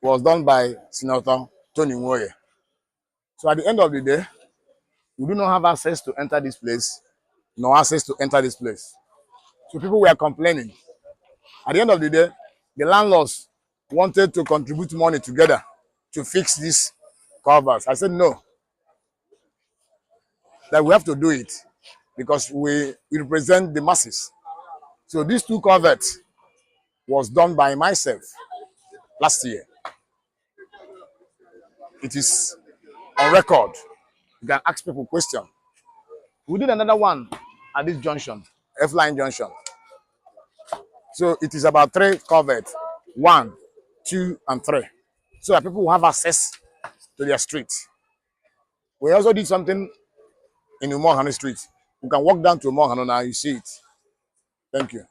was done by Senator Tony Moye. So at the end of the day, we do not have access to enter this place, no access to enter this place. So people were complaining. At the end of the day, the landlords wanted to contribute money together to fix these covers. I said no, that we have to do it because we represent the masses. So these two culverts was done by myself last year. It is on record. You can ask people questions. We did another one at this junction, F-line junction. So it is about 3 culverts, 1, 2, and 3. So that people will have access to their street. We also did something in Umohano Street. You can walk down to Umohano now, you see it. Thank you.